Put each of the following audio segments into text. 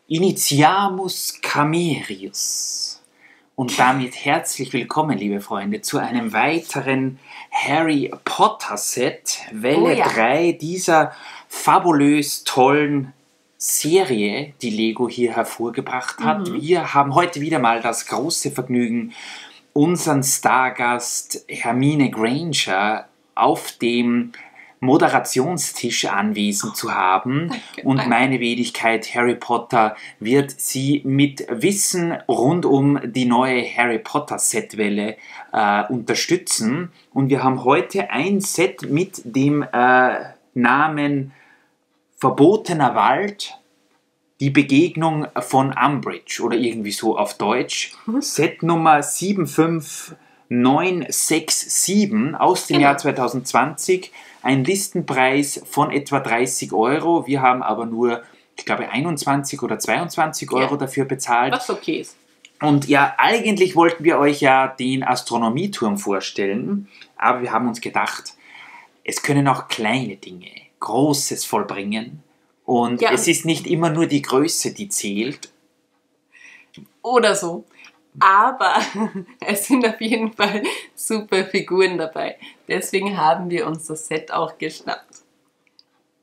Initiamus Camerius. Und damit herzlich willkommen, liebe Freunde, zu einem weiteren Harry Potter Set, Welle 3 dieser fabulös tollen Serie, die Lego hier hervorgebracht hat. Wir haben heute wieder mal das große Vergnügen, unseren Stargast Hermine Granger auf dem Moderationstisch anwesend zu haben. Und meine Wenigkeit Harry Potter wird sie mit Wissen rund um die neue Harry Potter Setwelle unterstützen. Und wir haben heute ein Set mit dem Namen Verbotener Wald, die Begegnung von Umbridge oder irgendwie so auf Deutsch. Set Nummer 75967 aus dem Jahr 2020. Ein Listenpreis von etwa 30 Euro. Wir haben aber nur, ich glaube, 21 oder 22 Euro dafür bezahlt. Was okay ist. Und ja, eigentlich wollten wir euch ja den Astronomieturm vorstellen, aber wir haben uns gedacht, es können auch kleine Dinge Großes vollbringen. Und es ist nicht immer nur die Größe, die zählt. Oder so. Aber es sind auf jeden Fall super Figuren dabei. Deswegen haben wir uns das Set auch geschnappt.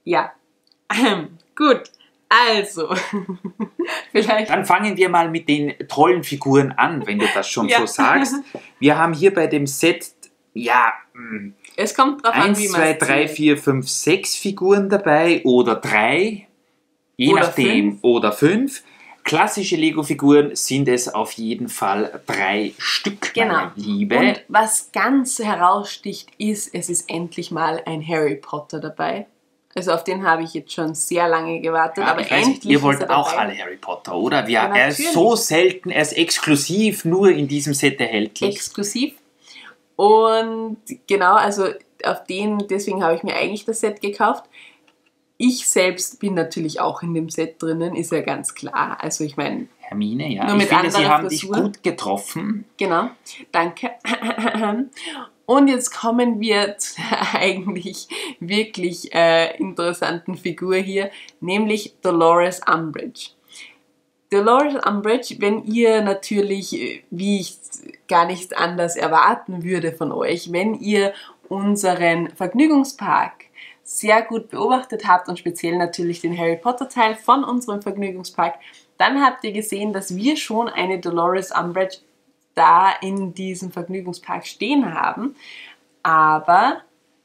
Ja, gut. Also, vielleicht... Dann fangen wir mal mit den tollen Figuren an, wenn du das schon so sagst. Wir haben hier bei dem Set, es kommt drauf an, wie man 1, 2, 3, 4, 5, 6 Figuren dabei oder 3, je nachdem, oder 5. Klassische Lego-Figuren sind es auf jeden Fall 3 Stück, meine Liebe. Und was ganz heraussticht ist, es ist endlich mal ein Harry Potter dabei. Also auf den habe ich jetzt schon sehr lange gewartet, aber endlich ihr wollt auch alle Harry Potter, oder? Er ist so selten, er ist exklusiv nur in diesem Set erhältlich. Exklusiv. Und genau, also deswegen habe ich mir eigentlich das Set gekauft. Ich selbst bin natürlich auch in dem Set drinnen, ist ja ganz klar. Also ich meine... Hermine, ja. Nur mit ich finde, sie haben Frisur. dich gut getroffen. Genau, danke. Und jetzt kommen wir zu der eigentlich wirklich interessanten Figur hier, nämlich Dolores Umbridge. Dolores Umbridge, wenn ihr natürlich, wie ich gar nichts anders erwarten würde von euch, wenn ihr unseren Vergnügungspark sehr gut beobachtet habt und speziell natürlich den Harry Potter Teil von unserem Vergnügungspark, dann habt ihr gesehen, dass wir schon eine Dolores Umbridge da in diesem Vergnügungspark stehen haben, aber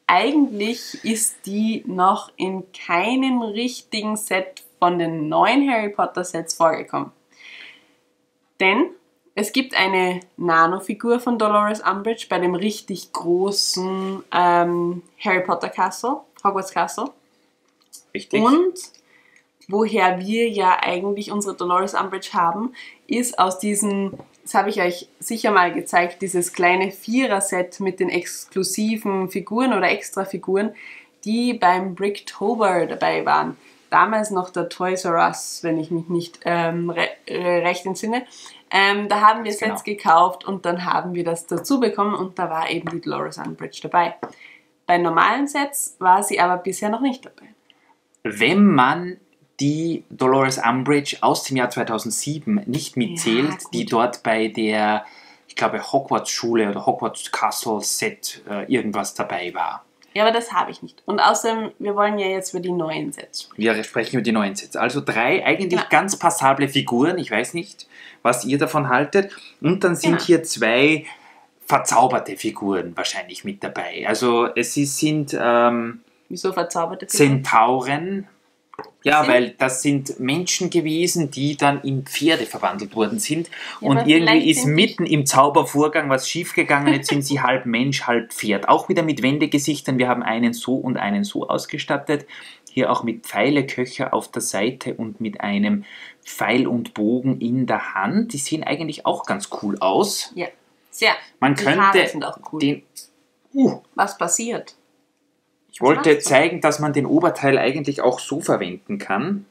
eigentlich ist die noch in keinem richtigen Set von den neuen Harry Potter Sets vorgekommen. Denn es gibt eine Nano-Figur von Dolores Umbridge bei dem richtig großen Harry Potter Castle, Hogwarts Castle. Richtig. Und woher wir ja eigentlich unsere Dolores Umbridge haben, ist aus diesem, das habe ich euch sicher mal gezeigt, dieses kleine Vierer-Set mit den exklusiven Figuren oder Extra-Figuren, die beim Bricktober dabei waren. Damals noch der Toys R Us, wenn ich mich nicht recht entsinne. Da haben wir Sets gekauft und dann haben wir das dazu bekommen und da war eben die Dolores Umbridge dabei. Bei normalen Sets war sie aber bisher noch nicht dabei. Wenn man die Dolores Umbridge aus dem Jahr 2007 nicht mitzählt, die dort bei der, ich glaube, Hogwarts-Schule oder Hogwarts Castle Set irgendwas dabei war. Ja, aber das habe ich nicht. Und außerdem, wir wollen ja jetzt über die neuen Sets sprechen. Wir sprechen über die neuen Sets. Also 3 eigentlich ganz passable Figuren. Ich weiß nicht, was ihr davon haltet. Und dann sind hier 2 verzauberte Figuren wahrscheinlich mit dabei. Also sind wieso verzauberte Figuren? Zentauren. Ja, weil das sind Menschen gewesen, die dann in Pferde verwandelt worden sind. Ja, und irgendwie ist mitten im Zaubervorgang was schiefgegangen. Jetzt sind sie halb Mensch, halb Pferd. Auch wieder mit Wendegesichtern. Wir haben einen so und einen so ausgestattet. Hier auch mit Pfeileköcher auf der Seite und mit einem Pfeil und Bogen in der Hand. Die sehen eigentlich auch ganz cool aus. Ja, sehr. Man könnte sind auch cool. Was passiert? Ich wollte zeigen, dass man den Oberteil eigentlich auch so verwenden kann.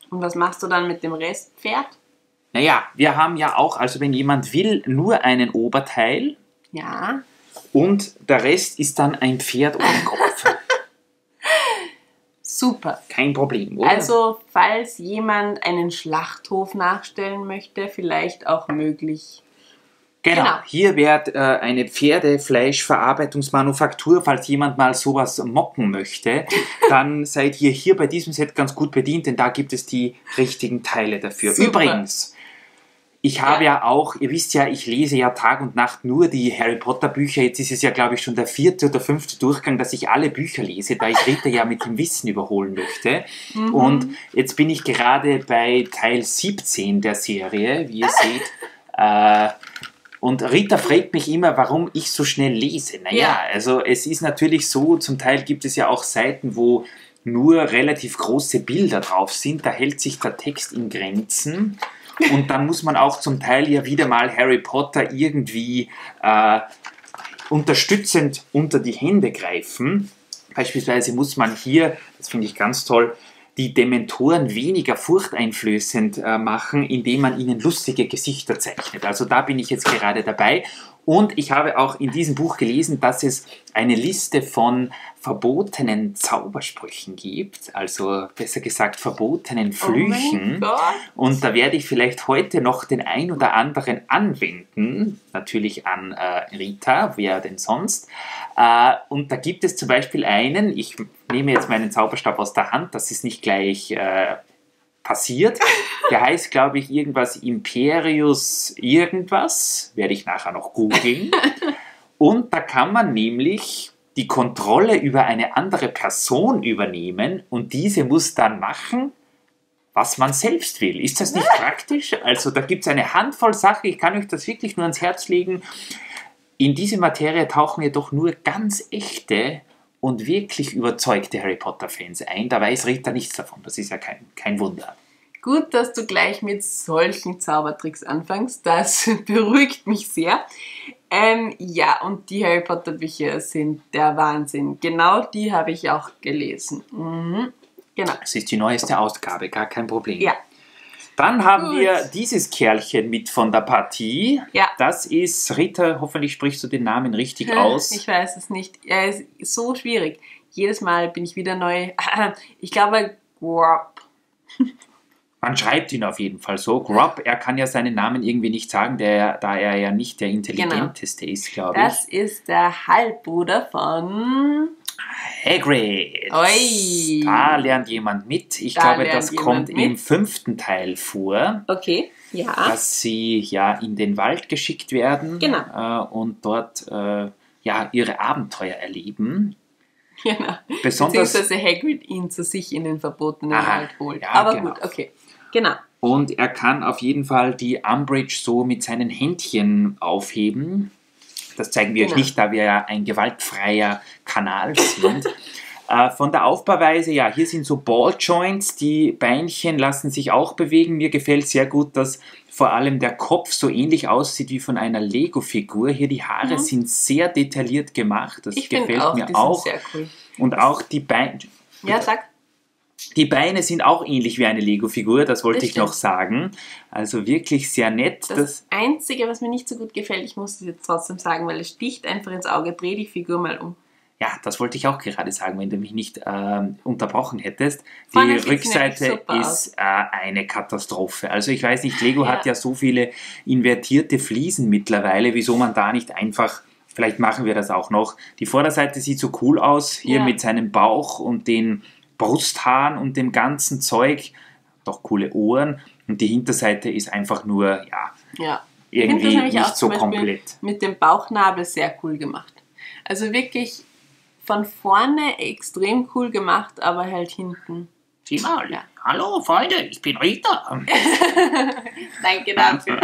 Und was machst du dann mit dem Restpferd? Naja, wir haben ja auch, also wenn jemand will, nur einen Oberteil. Ja. Und der Rest ist dann ein Pferd ohne Kopf. Super. Kein Problem, oder? Also, falls jemand einen Schlachthof nachstellen möchte, vielleicht auch möglich. Genau, hier wäre eine Pferdefleischverarbeitungsmanufaktur, falls jemand mal sowas mocken möchte, dann seid ihr hier bei diesem Set ganz gut bedient, denn da gibt es die richtigen Teile dafür. Super. Übrigens, ich habe ja auch, ihr wisst ja, ich lese ja Tag und Nacht nur die Harry Potter Bücher, jetzt ist es ja glaube ich schon der 4. oder 5. Durchgang, dass ich alle Bücher lese, da ich Rita ja mit dem Wissen überholen möchte. Und jetzt bin ich gerade bei Teil 17 der Serie, wie ihr seht. Und Rita fragt mich immer, warum ich so schnell lese. Naja, also es ist natürlich so, zum Teil gibt es ja auch Seiten, wo nur relativ große Bilder drauf sind. Da hält sich der Text in Grenzen. Und dann muss man auch zum Teil ja wieder mal Harry Potter irgendwie unterstützend unter die Hände greifen. Beispielsweise muss man hier, das finde ich ganz toll, die Dementoren weniger furchteinflößend machen, indem man ihnen lustige Gesichter zeichnet. Also da bin ich jetzt gerade dabei. Und ich habe auch in diesem Buch gelesen, dass es eine Liste von verbotenen Zaubersprüchen gibt, also besser gesagt verbotenen Flüchen. Oh mein Gott. Und da werde ich vielleicht heute noch den ein oder anderen anwenden, natürlich an Rita, wer denn sonst. Und da gibt es zum Beispiel einen, ich nehme jetzt meinen Zauberstab aus der Hand, das ist nicht gleich passiert. Der heißt, glaube ich, irgendwas Imperius irgendwas. Werde ich nachher noch googeln. Und da kann man nämlich die Kontrolle über eine andere Person übernehmen und diese muss dann machen, was man selbst will. Ist das nicht praktisch? Also da gibt es eine Handvoll Sachen, ich kann euch das wirklich nur ans Herz legen. In diese Materie tauchen jedoch nur ganz echte und wirklich überzeugte Harry Potter-Fans ein. Da weiß Rita nichts davon. Das ist ja kein Wunder. Gut, dass du gleich mit solchen Zaubertricks anfängst. Das beruhigt mich sehr. Ja, und die Harry Potter Bücher sind der Wahnsinn. Genau die habe ich auch gelesen. Genau. Das ist die neueste Ausgabe, gar kein Problem. Ja. Dann haben wir dieses Kerlchen mit von der Partie. Ja. Das ist, Rita, hoffentlich sprichst du den Namen richtig aus. Ich weiß es nicht. Er ist so schwierig. Jedes Mal bin ich wieder neu. Ich glaube, Grubb. Man schreibt ihn auf jeden Fall so. Grubb, er kann ja seinen Namen irgendwie nicht sagen, da er ja nicht der intelligenteste ist, glaube ich. Das ist der Halbbruder von Hagrid. Oi. Da lernt jemand mit. Ich glaube, das kommt im 5. Teil vor. Okay, ja. Dass sie ja in den Wald geschickt werden. Genau. Und dort ihre Abenteuer erleben. Genau. Besonders, beziehungsweise Hagrid ihn zu sich in den verbotenen Wald holt. Ja, aber genau. gut, okay. Genau. Und er kann auf jeden Fall die Umbridge so mit seinen Händchen aufheben. Das zeigen wir euch nicht, da wir ja ein gewaltfreier Kanal sind. Von der Aufbauweise, ja, hier sind so Balljoints, die Beinchen lassen sich auch bewegen. Mir gefällt sehr gut, dass vor allem der Kopf so ähnlich aussieht wie von einer Lego-Figur. Hier die Haare sind sehr detailliert gemacht, das gefällt mir auch. Sind sehr cool. Und auch die Beine. Ja, sag. Die Beine sind auch ähnlich wie eine Lego-Figur, das wollte ich noch sagen. Also wirklich sehr nett. Das Einzige, was mir nicht so gut gefällt, ich muss es jetzt trotzdem sagen, weil es sticht einfach ins Auge, dreh die Figur mal um. Ja, das wollte ich auch gerade sagen, wenn du mich nicht unterbrochen hättest. Vorne Die Rückseite ist eine Katastrophe. Also ich weiß nicht, Lego hat ja so viele invertierte Fliesen mittlerweile, wieso man da nicht einfach, vielleicht machen wir das auch noch, die Vorderseite sieht so cool aus, hier mit seinem Bauch und den Brusthaaren und dem ganzen Zeug, doch coole Ohren, und die Hinterseite ist einfach nur, irgendwie nicht so komplett. Mit dem Bauchnabel sehr cool gemacht. Also wirklich von vorne extrem cool gemacht, aber halt hinten. Sieh mal, hallo Freunde, ich bin Rita. Danke dafür.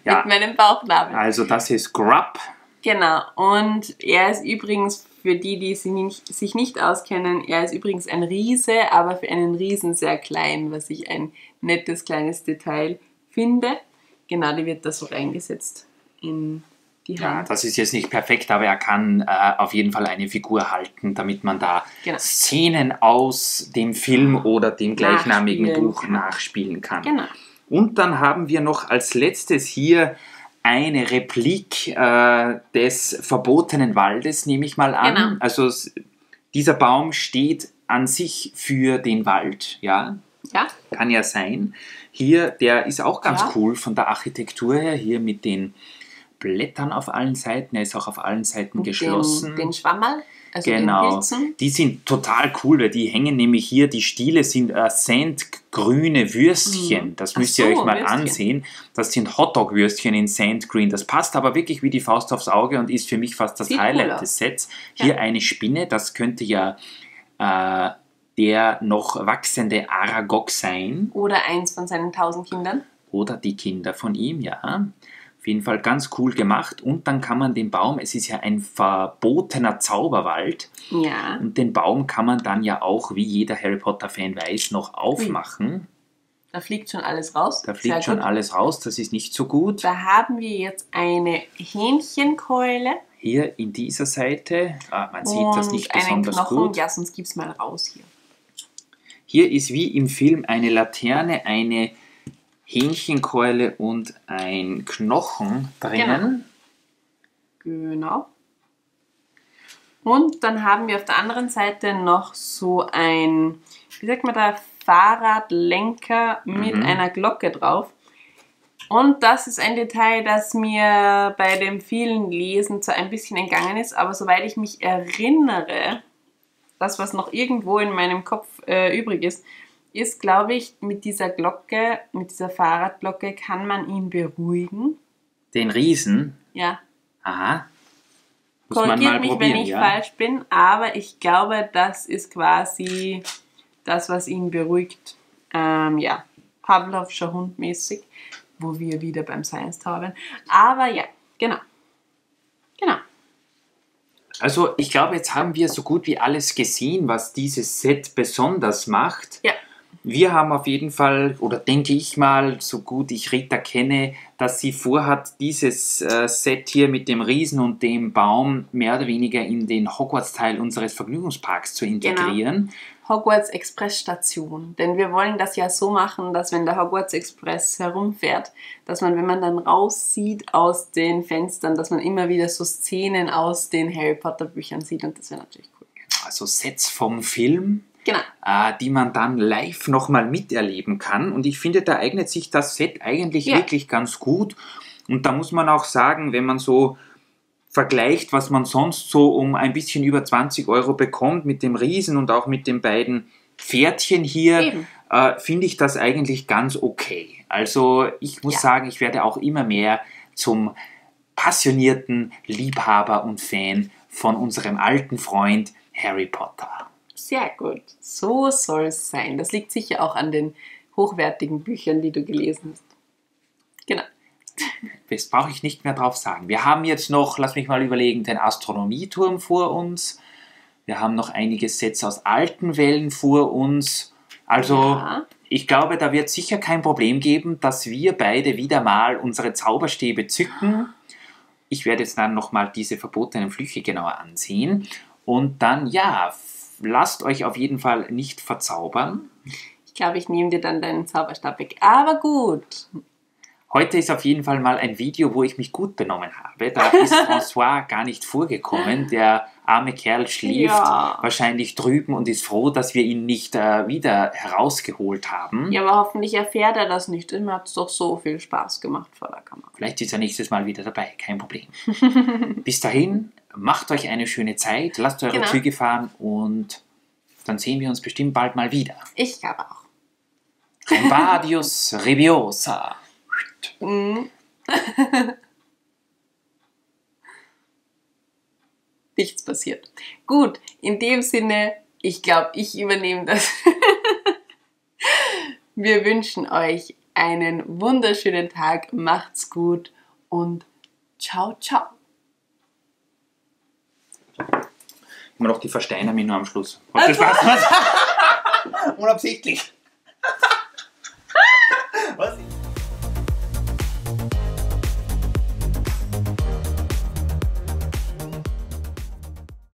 Mit meinem Bauchnabel. Also das ist Grubb. Genau, und er ist übrigens, für die sich nicht auskennen, er ist übrigens ein Riese, aber für einen Riesen sehr klein, was ich ein nettes kleines Detail finde. Genau, die wird da so reingesetzt in die Hand. Ja, das ist jetzt nicht perfekt, aber er kann auf jeden Fall eine Figur halten, damit man da Szenen aus dem Film oder dem gleichnamigen Buch nachspielen kann. Genau. Und dann haben wir noch als letztes hier eine Replik des verbotenen Waldes, nehme ich mal an. Genau. Also dieser Baum steht an sich für den Wald, ja. Ja. Kann ja sein. Hier, der ist auch ganz cool von der Architektur her, hier mit den Blättern auf allen Seiten. Er ist auch auf allen Seiten geschlossen. Den Schwammerl, also genau. den Pilzen. Die sind total cool, weil die hängen nämlich hier, die Stiele sind sandgrüne Würstchen. Das müsst ihr euch mal ansehen. Das sind Hotdog-Würstchen in Sandgreen. Das passt aber wirklich wie die Faust aufs Auge und ist für mich fast das Highlight des Sets. Hier eine Spinne, das könnte ja der noch wachsende Aragog sein. Oder eins von seinen 1000 Kindern. Oder die Kinder von ihm, ja. Auf jeden Fall ganz cool gemacht. Und dann kann man den Baum, es ist ja ein verbotener Zauberwald. Ja. Und den Baum kann man dann ja auch, wie jeder Harry Potter-Fan weiß, noch aufmachen. Da fliegt schon alles raus. Da fliegt schon alles raus, das ist nicht so gut. Da haben wir jetzt eine Hähnchenkeule. Hier in dieser Seite, man sieht das nicht besonders Knochen. gut. Ja, sonst gib's mal raus hier. Hier ist wie im Film eine Laterne, eine Hähnchenkeule und ein Knochen drinnen. Genau. Und dann haben wir auf der anderen Seite noch so ein, wie sagt man da, Fahrradlenker mit einer Glocke drauf. Und das ist ein Detail, das mir bei dem vielen Lesen zwar ein bisschen entgangen ist, aber soweit ich mich erinnere, das, was noch irgendwo in meinem Kopf übrig ist, glaube ich, mit dieser Glocke, mit dieser Fahrradglocke kann man ihn beruhigen. Den Riesen? Ja. Aha. Muss man Korrigiert mal mich, probieren, wenn ich ja? falsch bin, aber ich glaube, das ist quasi das, was ihn beruhigt. Ja, Pavlovscher Hund mäßig, wo wir wieder beim Science Tower waren. Aber ja, genau. Genau. Also ich glaube, jetzt haben wir so gut wie alles gesehen, was dieses Set besonders macht. Ja. Wir haben auf jeden Fall, oder denke ich mal, so gut ich Rita kenne, dass sie vorhat, dieses Set hier mit dem Riesen und dem Baum mehr oder weniger in den Hogwarts-Teil unseres Vergnügungsparks zu integrieren. Genau. Hogwarts Express Station. Denn wir wollen das ja so machen, dass wenn der Hogwarts Express herumfährt, dass man, wenn man dann raussieht aus den Fenstern, dass man immer wieder so Szenen aus den Harry Potter Büchern sieht und das wäre natürlich cool. Also Sets vom Film. Genau. Die man dann live nochmal miterleben kann. Und ich finde, da eignet sich das Set eigentlich wirklich ganz gut. Und da muss man auch sagen, wenn man so vergleicht, was man sonst so um ein bisschen über 20 Euro bekommt mit dem Riesen und auch mit den beiden Pferdchen hier, finde ich das eigentlich ganz okay. Also ich muss sagen, ich werde auch immer mehr zum passionierten Liebhaber und Fan von unserem alten Freund Harry Potter. Sehr gut. So soll es sein. Das liegt sicher auch an den hochwertigen Büchern, die du gelesen hast. Genau. Das brauche ich nicht mehr drauf sagen. Wir haben jetzt noch, lass mich mal überlegen, den Astronomieturm vor uns. Wir haben noch einige Sets aus alten Wellen vor uns. Also ich glaube, da wird sicher kein Problem geben, dass wir beide wieder mal unsere Zauberstäbe zücken. Ich werde jetzt dann nochmal diese verbotenen Flüche genauer ansehen. Und dann, lasst euch auf jeden Fall nicht verzaubern. Ich glaube, ich nehme dir dann deinen Zauberstab weg. Aber gut. Heute ist auf jeden Fall mal ein Video, wo ich mich gut benommen habe. Da ist François gar nicht vorgekommen. Der arme Kerl schläft wahrscheinlich drüben und ist froh, dass wir ihn nicht wieder herausgeholt haben. Ja, aber hoffentlich erfährt er das nicht. Ihm hat es doch so viel Spaß gemacht vor der Kamera. Vielleicht ist er nächstes Mal wieder dabei, kein Problem. Bis dahin, macht euch eine schöne Zeit, lasst eure Züge fahren und dann sehen wir uns bestimmt bald mal wieder. Ich glaube auch. Rembadius Rebiosa. Nichts passiert. Gut, in dem Sinne, ich glaube, ich übernehme das. Wir wünschen euch einen wunderschönen Tag, macht's gut und ciao, ciao. Immer noch die Versteinerung nur am Schluss. Habt ihr Spaß gemacht? Unabsichtlich.